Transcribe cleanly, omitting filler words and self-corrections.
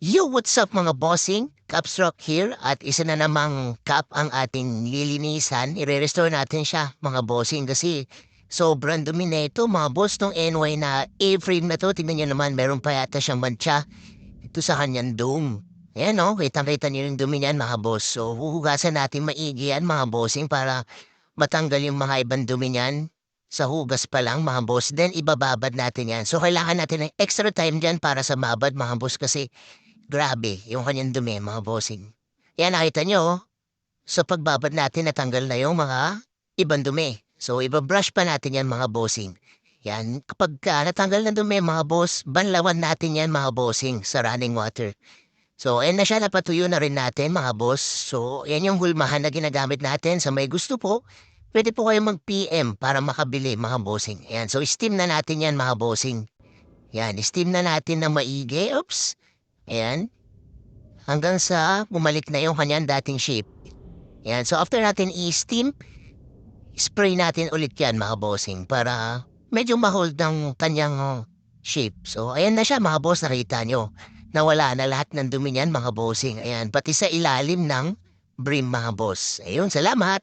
Yo, what's up mga bossing? Caps Rock here at isa na namang cup ang ating lilinisan. Ire-restore natin siya mga bossing kasi sobrang dumi na ito mga boss nung NY na A-frame na to. Tingnan nyo naman meron pa yata siyang mancha ito sa kanyang dome. Ayan o, kitang-kita nyo yung dumi niyan mga boss. So huhugasan natin maigi yan mga bossing para matanggal yung mga ibang dumi niyan. Sa hugas pa lang mga boss, then ibababad natin yan. So kailangan natin ng extra time dyan para sa mabad mga boss kasi grabe, yung kanyang dumi, mga bossing. Yan, nakita nyo, oh. Sa pagbabad natin, natanggal na yung mga ibang dumi. So, ibabrush pa natin yan, mga bossing. Yan, kapag natanggal na dumi, mga boss, banlawan natin yan, mga bossing, sa running water. So, ayan na siya, napatuyo na rin natin, mga boss. So, yan yung hulmahan na ginagamit natin. Sa may gusto po, pwede po kayong mag-PM para makabili, mga bossing. Ayan, so steam na natin yan, mga bossing. Yan, steam na natin na maigi. Oops. Ayan. Hanggang sa bumalik na yung kanyang dating shape. Yan. So, after natin i-steam, spray natin ulit yan, mga bossing, para medyo ma-hold ng kanyang shape. So, ayan na siya, mga boss. Nakita nyo. Nawala na lahat ng dumi niyan, mga bossing. Ayan. Pati sa ilalim ng brim, mga boss. Ayun, salamat.